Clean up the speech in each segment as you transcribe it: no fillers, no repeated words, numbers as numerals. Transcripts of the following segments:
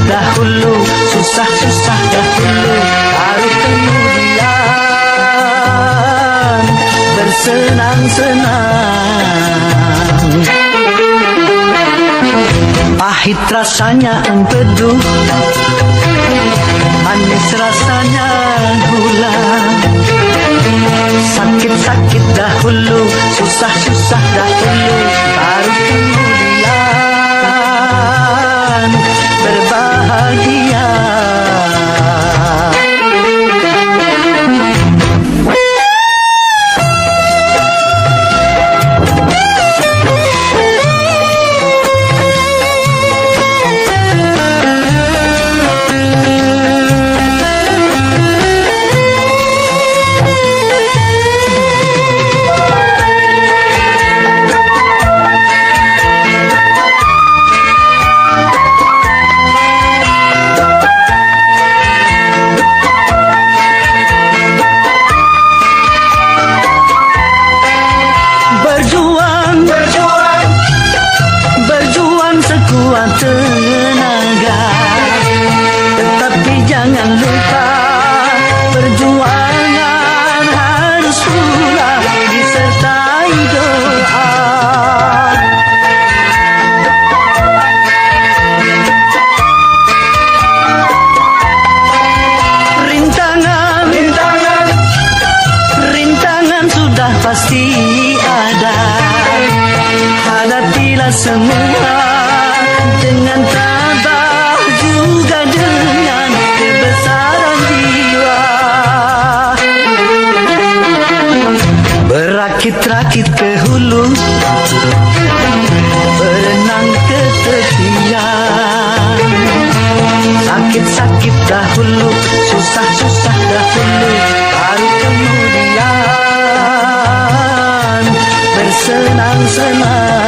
dahulu, susah-susah dahulu, baru kemudian bersenang-senang. Pahit rasanya empedu, manis rasanya gula. Sakit-sakit dahulu, susah-susah dahulu, baru kemudian berbahagia. Sekuat tenaga, tetapi jangan lupa perjuangan harus pula disertai doa. Rintangan sudah pasti ada, hadapilah semua dengan tabah, juga dengan kebesaran jiwa. Berakit-rakit ke hulu, berenang ke tepian. Sakit-sakit dahulu, susah-susah dahulu, baru kemudian bersenang-senang.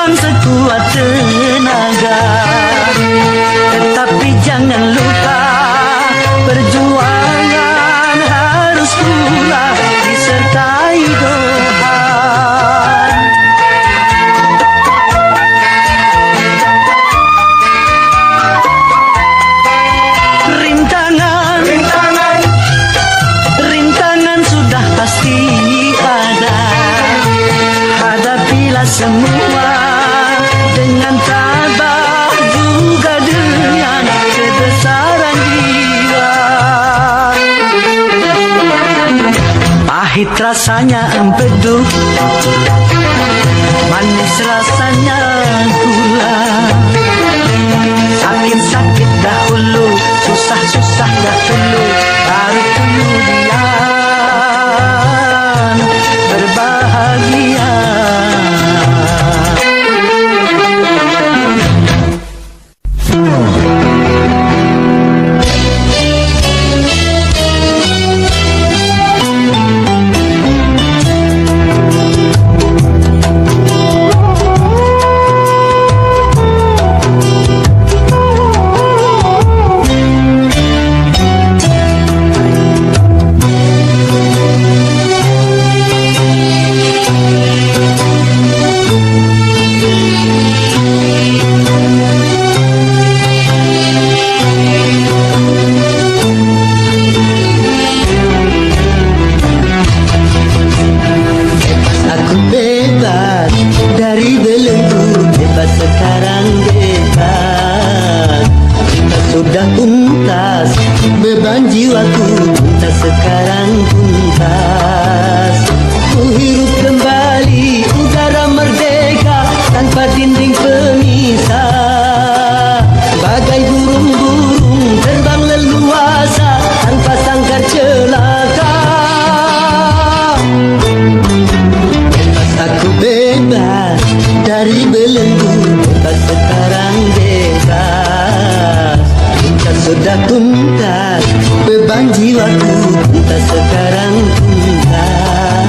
Sekuat tenaga, tetapi jangan lupa perjuangan harus pula disertai doa. Rintangan sudah pasti ada, hadapilah semua dengan tabah, juga dengan kebesaran jiwa. Pahit rasanya empedu, manis rasanya gula. Sakit-sakit dahulu, susah-susah dahulu, baru kemudian berbahagia. Bagai burung-burung terbang leluasa tanpa sangkar celaka. beban jiwaku entah sekarang tuntas.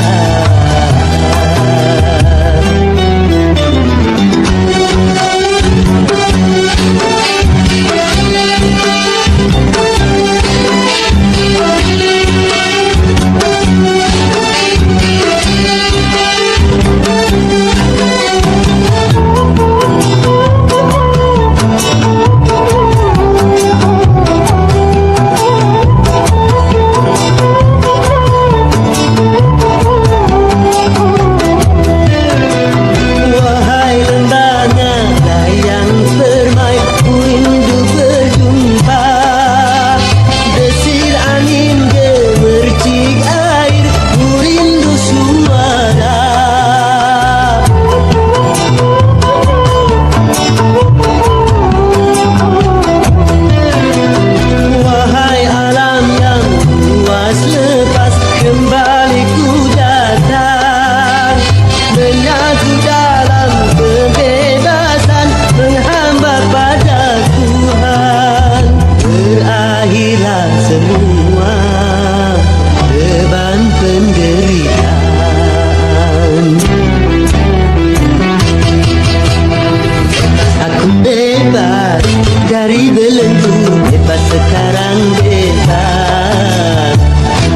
Dari belenggu bebas sekarang bebas,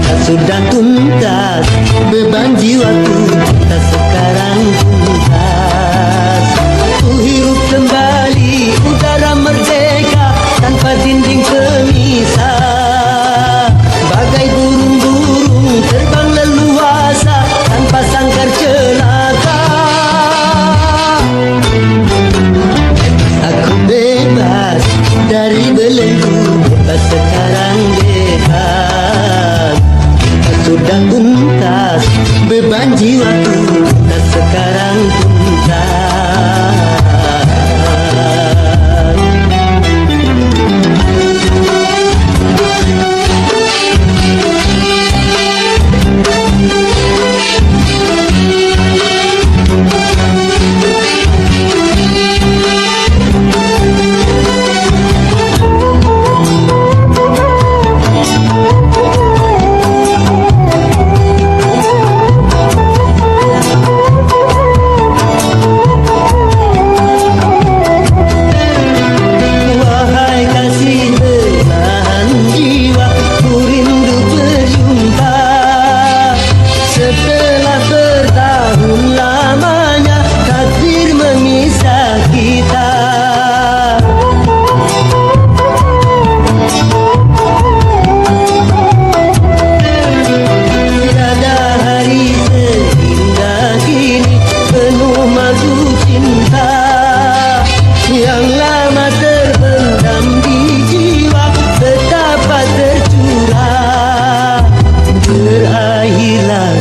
tak sudah tuntas beban jiwaku tak sekarang tuntas. Ku hirup kembali udara merdeka tanpa dinding pemisah, bagai burung-burung terbang leluasa tanpa sangkar celaka. Aku bebas dari belenggu, bebas sekarang bebas, sudah tuntas beban jiwaku tak sekarang tuntas.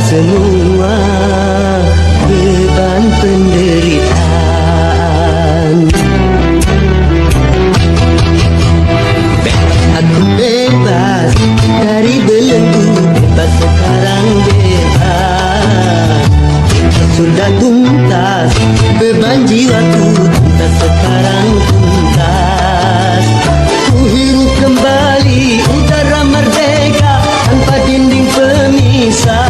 Semua beban penderitaan, aku bebas dari belenggu, bebas sekarang bebas, sudah tuntas beban jiwaku tak sekarang tuntas. Ku hirup kembali udara merdeka tanpa dinding pemisah,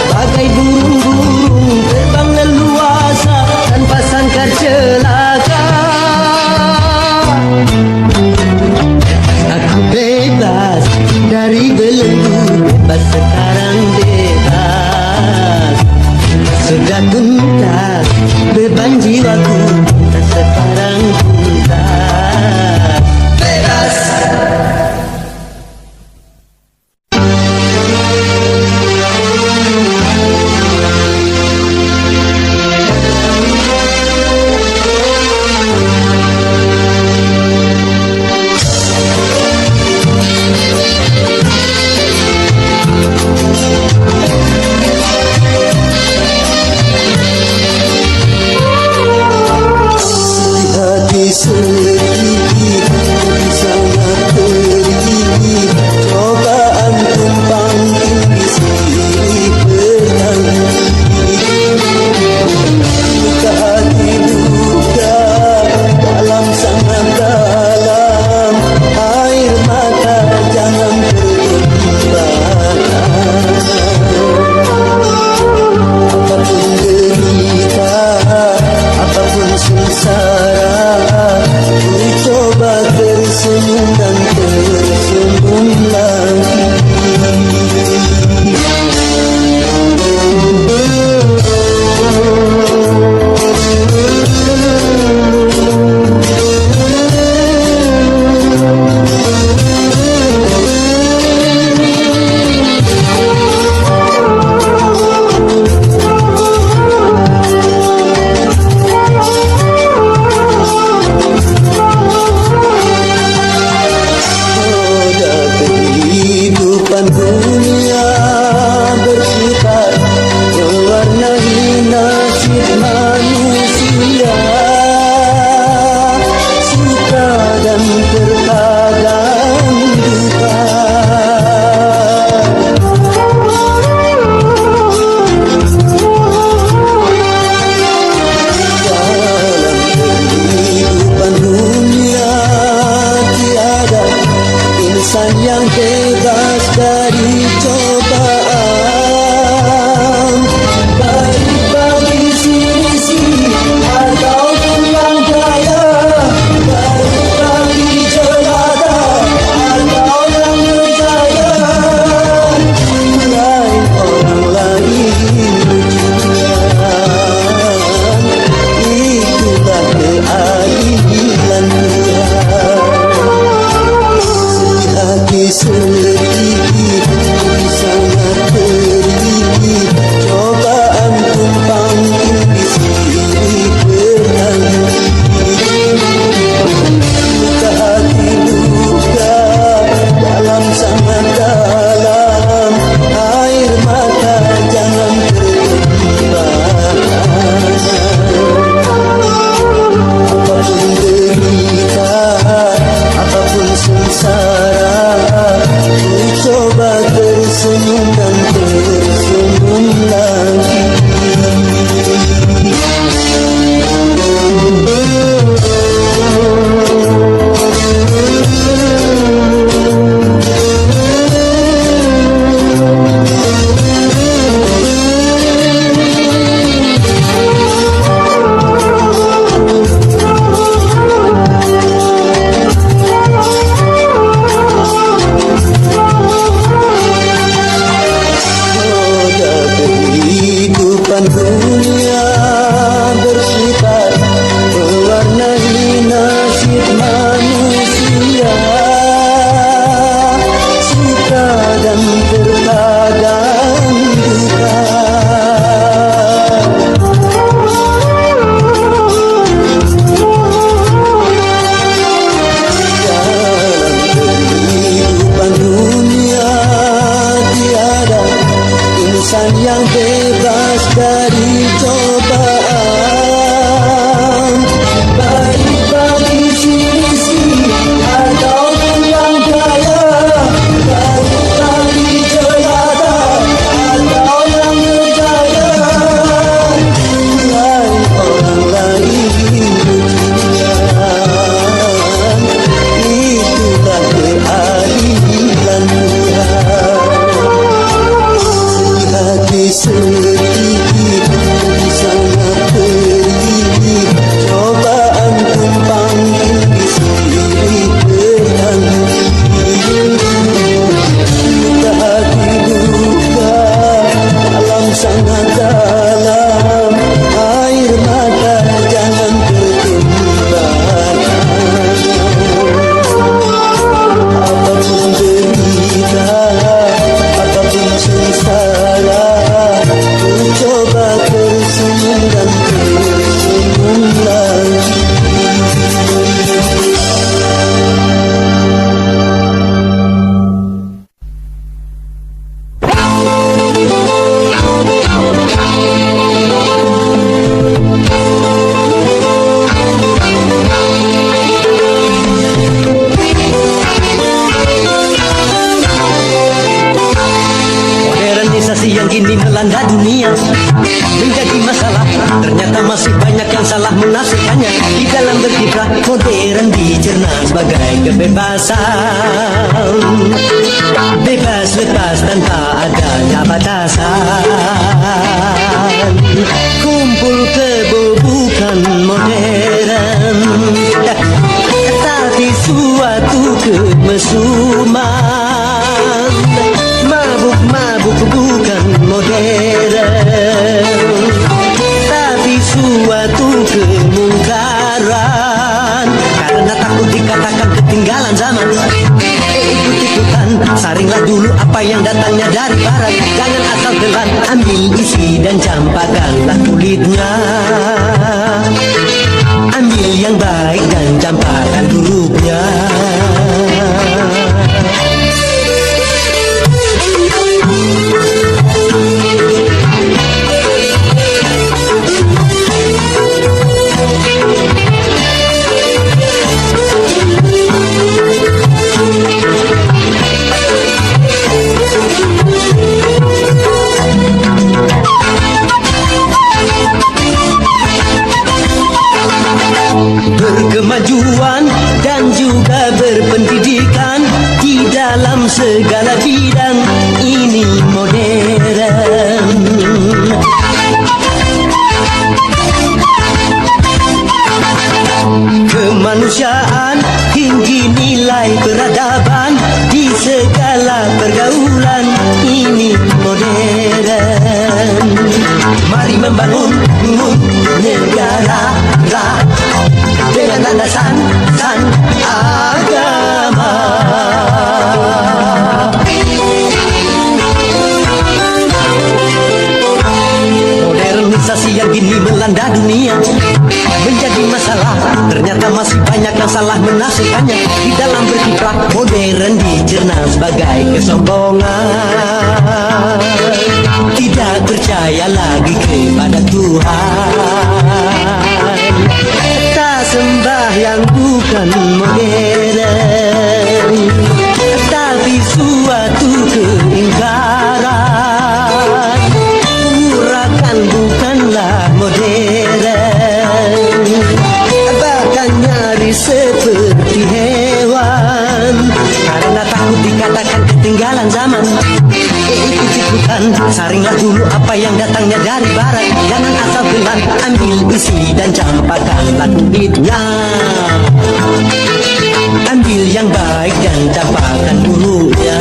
bagai burung-burung terbang leluasa tanpa sangkar celaka. Aku bebas dari belenggu, bebas sekarang bebas, sudah tuntas beban jiwaku tak sekarang tuntas. Bebas. bebas dari cobaan, baik bagi sini atau pulang kaya, baik bagi jelata atau yang berjaya, lain orang lain itulah keadilan Tuhan. Hati sedih sangat pedih, cobaan tumpang di sini berhenti. Luka hati luka dalam sangat dalam, air mata jangan tertumpah. Apapun derita, apapun sengsara, ku coba tersenyum dan tersenyum lagi. Kehidupan dunia bersifat mewarnai nasib manusia, suka dan terkadang duka. Dalam kehidupan dunia tiada insan yang bebas dari cobaan, baik bagi sini atau yang kaya, baik bagi jelata atau yang berjaya, lain orang lain Tuhan, itulah keadilan Tuhan. Hati sedih sangat pedih, cobaan tumpang di sini berhenti. Luka hati luka dalam sangat dalam, air mata jangan tertumpah. Apapun derita, apapun sengsara, ku coba tersenyum dan tersenyum lagi. Modernisasi yang kini melanda dunia menjadi masalah. Ternyata masih banyak yang salah menafsirkannya. Di dalam berkiprah modern dicerna sebagai kebebasan, bebas lepas tanpa adanya batasan. Kumpul kebo bukan modern, tapi suatu kemesuman. Mabuk-mabuk bukan modern, tapi suatu kemungkaran. Karena takut dikatakan ketinggalan zaman, ikut-ikutan, saringlah dulu apa yang datangnya dari barat. Jangan asal telan, ambil isi dan campakkanlah kulitnya. Ambil yang baik dan campakkan buruknya. Berkemajuan dan juga bidang ini modern. Kemanusiaan, tinggi nilai peradaban di segala pergaulan ini modern. Mari membangun negara dengan landasan agama. Modernisasi yang kini melanda dunia menjadi masalah. Ternyata masih banyak yang salah menafsirkannya. Di dalam berkiprah modern dicerna sebagai kesombongan. Tidak percaya lagi kepada Tuhan. Tak sembahyang bukan modern, tapi suatu keingkaran. Urakan bukanlah modern, bahkan nyaris seperti hewan. Karena takut dikatakan ketinggalan zaman, ikut-ikutan, saringlah dulu apa yang datangnya dari barat. Jangan asal telan, ambil isi dan campakkanlah kulitnya. Ambil yang baik dan campakkan dulunya.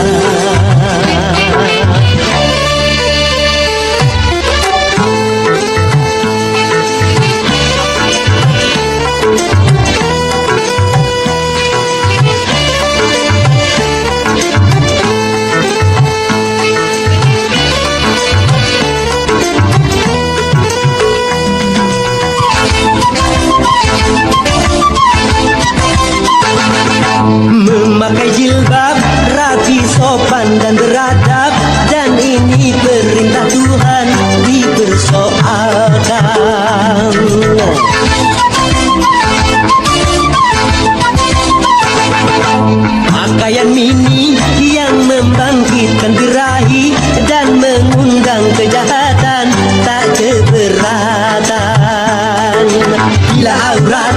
Memakai jilbab, rapi, sopan dan beradab, dan ini perintah Tuhan dipersoalkan. Pakaian mini yang membangkitkan birahi dan mengundang kejahatan tak keberatan. Bila aurat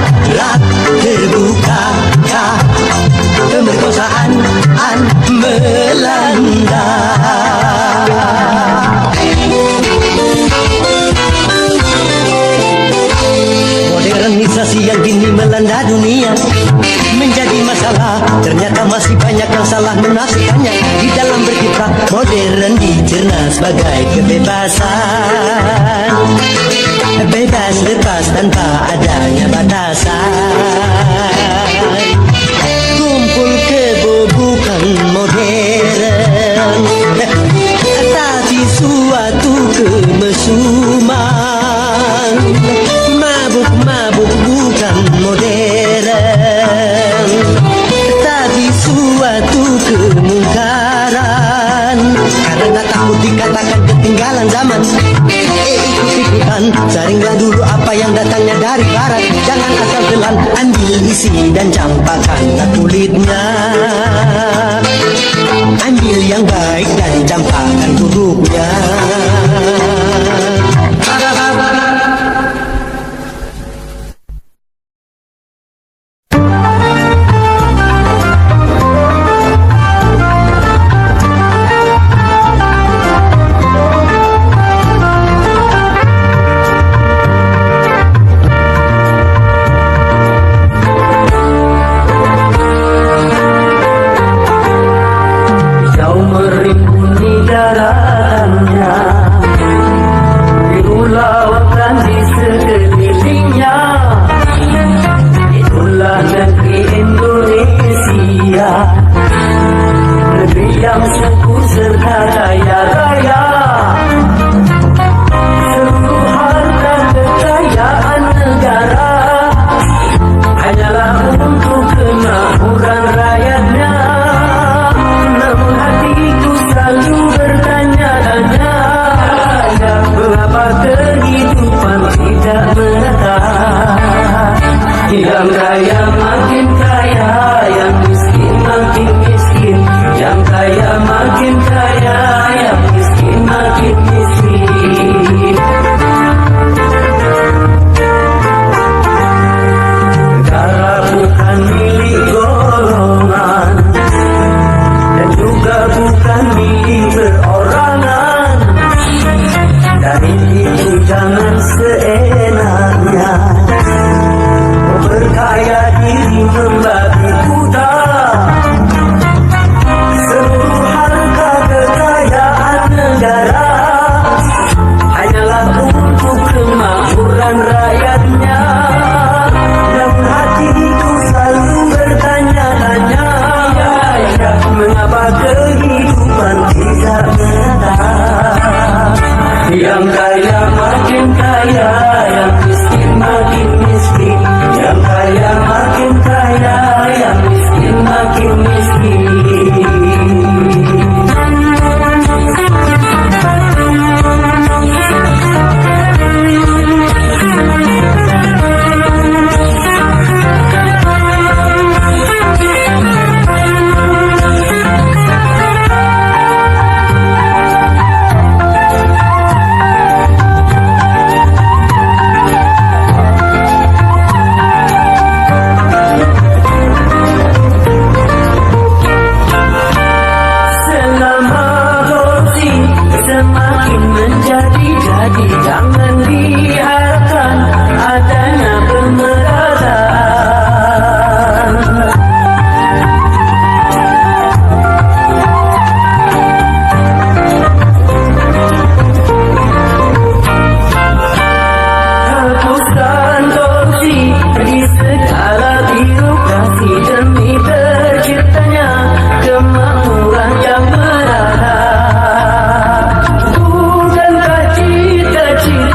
terbuka, pemerkosaan melanda. Modernisasi yang kini melanda dunia menjadi masalah. Ternyata masih banyak yang salah menafsirkannya. Di dalam berkiprah modern dicerna sebagai kebebasan. Bebas lepas tanpa adanya batasan. Kumpul kebo bukan modern, tapi suatu kemesuman. Mabuk-mabuk bukan modern, tapi suatu kemungkaran. Karena takut dikatakan ketinggalan zaman, ikut-ikutan, saringlah dulu apa yang datangnya dari barat. Jangan asal telan, ambil isi dan campakkanlah kulitnya. Ambil yang baik dan campakkan buruknya. Yang kaya makin kaya, yang miskin makin miskin, yang kaya makin kaya. milik perorangan. Dari itu jangan seenaknya berkaya diri membabi buta. Seluruh harta kekayaan negara hanyalah untuk kemakmuran rakyatnya. Namun hatiku selalu bertanya-tanya, mengapa kehidupan tidak nyata? Yang kaya makin kaya, yang miskin makin miskin. Yang kaya makin kaya, yang miskin makin miskin. Semakin menjadi-jadi, jangan biarkan adanya pemerataan. Hapuskan korupsi di segala birokrasi demi terciptanya kemakmuran yang merata. Cita-cita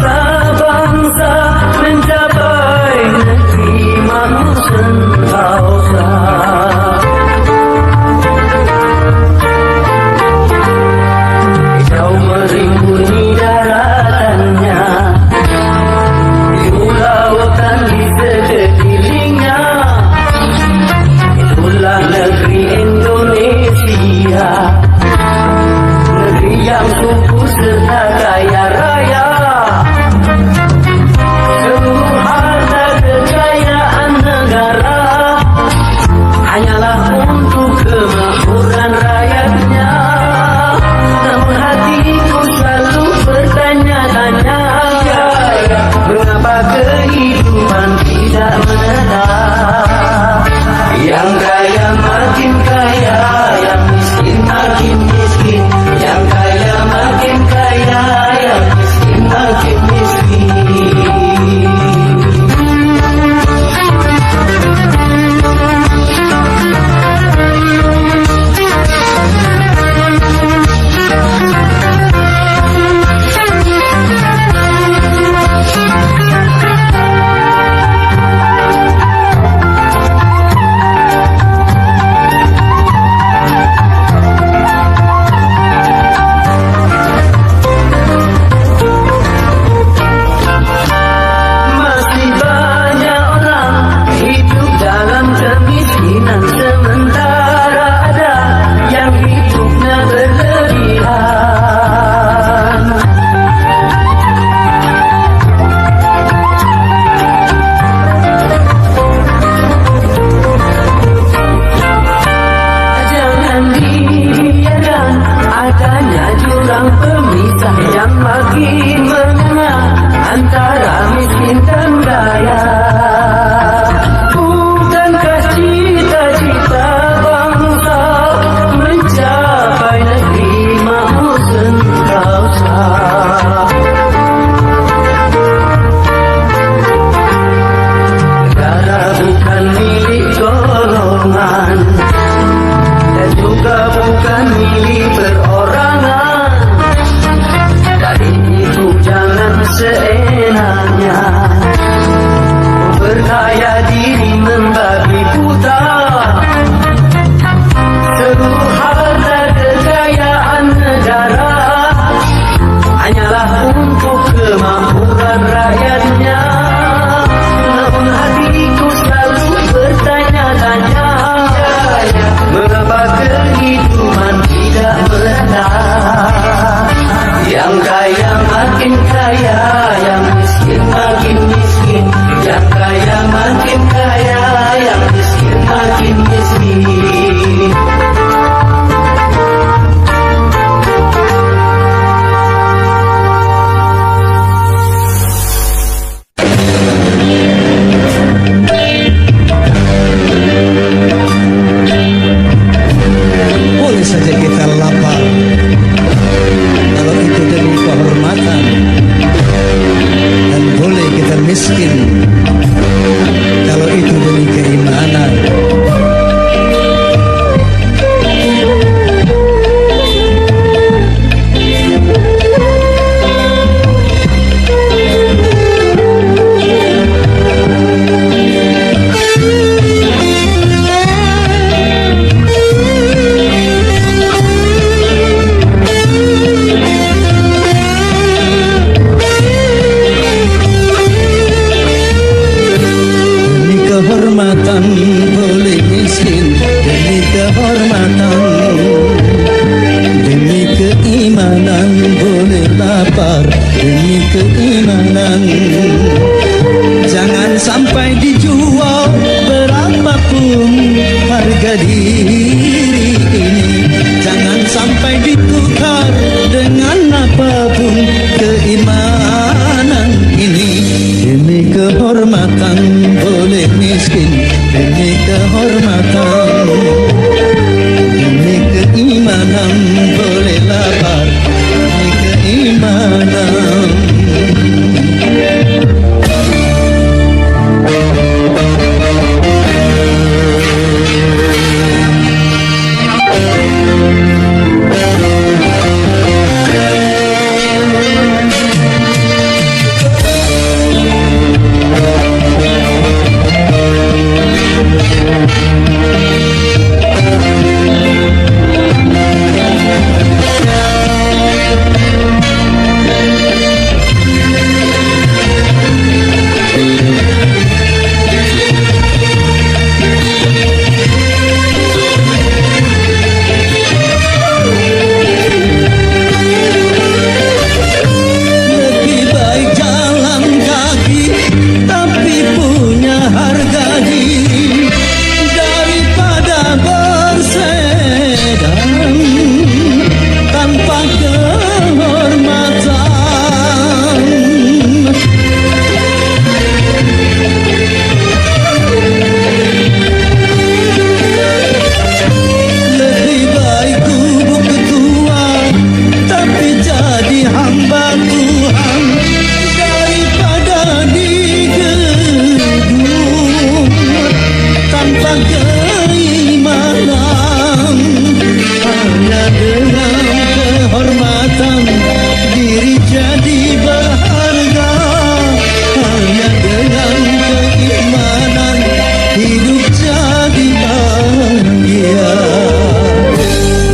lapar. Kalau itu demi kehormatan, dan boleh kita miskin kalau itu demi keimanan. Kehormatan boleh miskin demi kehormatan, demi keimanan boleh lapar demi keimanan. Jangan sampai dijual berapapun harga diri ini, jangan sampai ditukar dengan apapun keimanan ini. Demi kehormatan boleh miskin, demi kehormatan, demi keimanan boleh lapar, demi keimanan.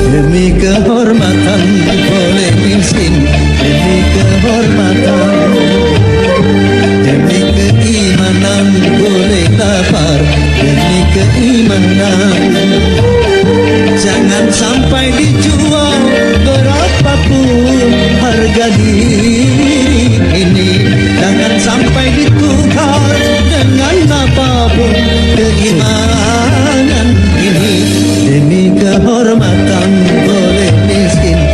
Demi kehormatan boleh miskin, demi kehormatan, demi keimanan boleh lapar, demi keimanan. Jangan sampai dijual berapapun harga diri ini, jangan sampai ditukar dengan apapun keimanan ini. Demi kehormatan boleh miskin,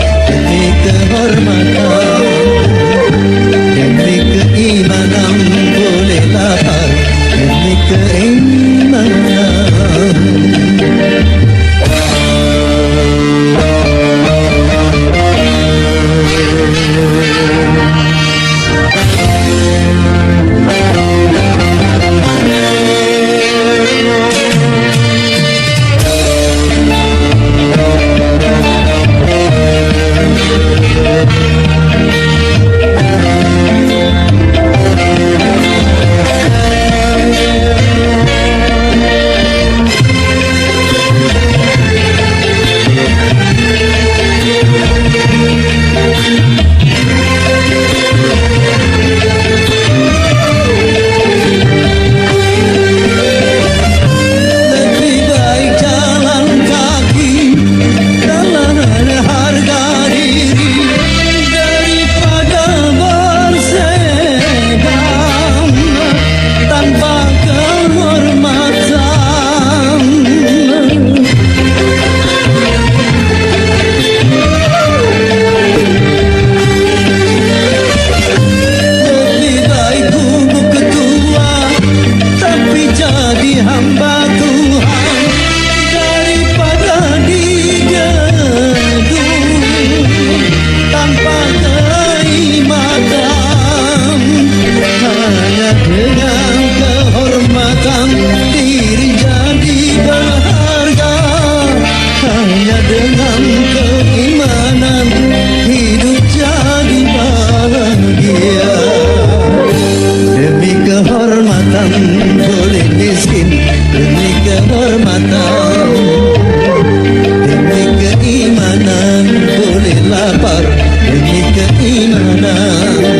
keimanan.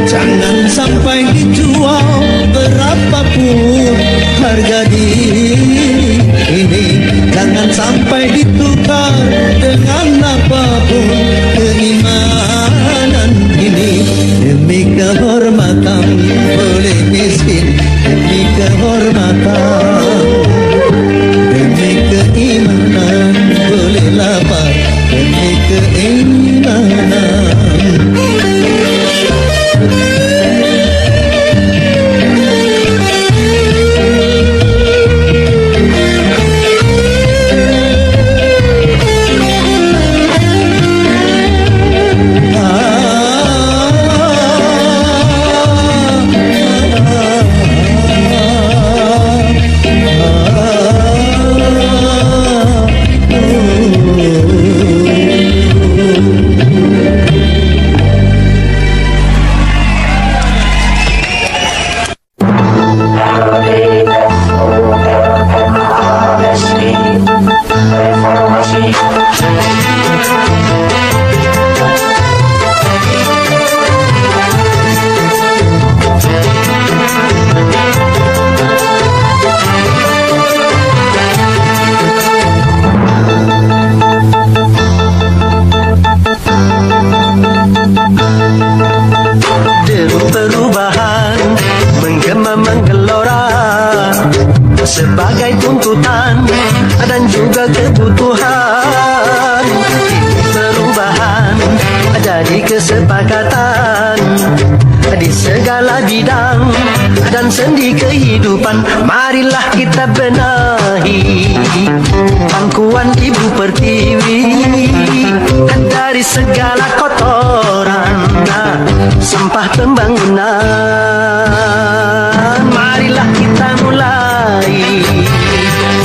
Jangan sampai dijual berapapun harga diri ini. Jangan sampai ditukar dengan apapun keimanan ini. Demi kehormatan boleh miskin, demi kehormatan, demi keimanan boleh lapar, demi keimanan. Perubahan menggema menggelora sebagai tuntutan dan juga kebutuhan. Perubahan jadi kesepakatan di segala bidang dan sendi kehidupan. Marilah kita benahi pangkuan Ibu Pertiwi dari segala kotoran sampah pembangunan. Marilah kita mulai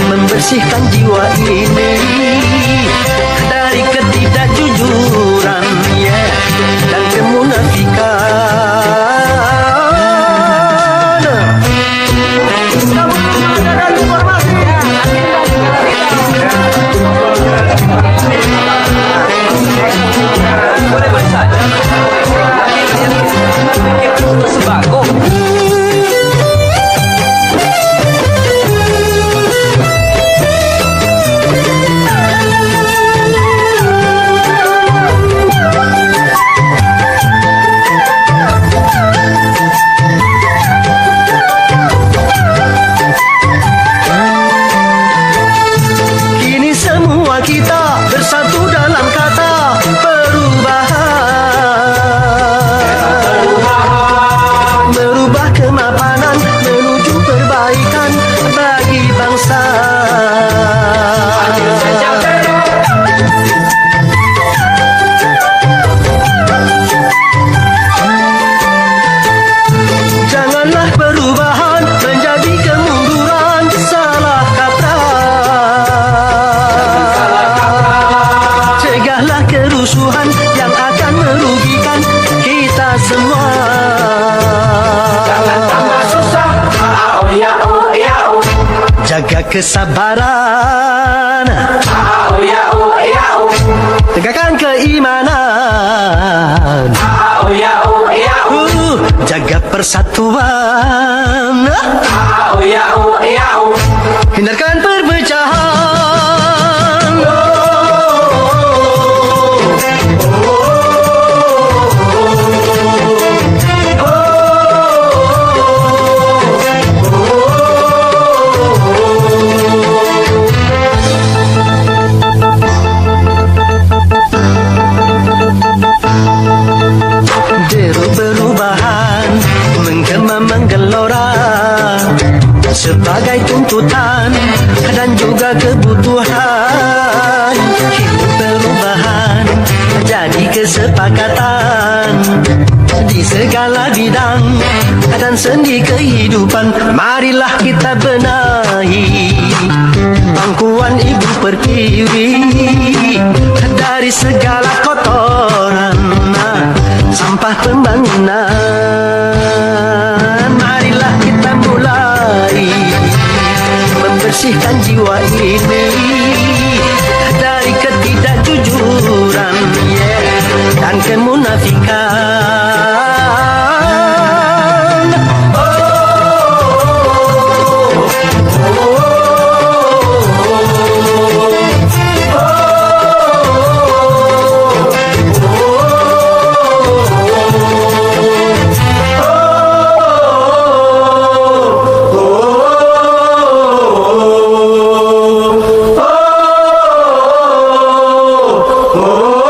membersihkan jiwa ini dari ketidakjujuran dan kemunafikan. Sembako. Kini semua kita bersatu dalam kata merubah kemapanan menuju perbaikan bagi bangsa. Janganlah perubahan menjadi kemunduran, salah kaprah. Cegahlah kerusuhan yang akan merugikan kita semua. Jaga kesabaran, tegakkan keimanan, jaga persatuan, hindarkan perpecahan. Sebagai tuntutan dan juga kebutuhan. Hidup perubahan jadi kesepakatan di segala bidang dan sendi kehidupan. Marilah kita benahi pangkuan Ibu Pertiwi dari segala kotoran sampah pembangunan. Marilah kita mulai membersihkan jiwa ini dari ketidakjujuran dan kemunafikan. Oh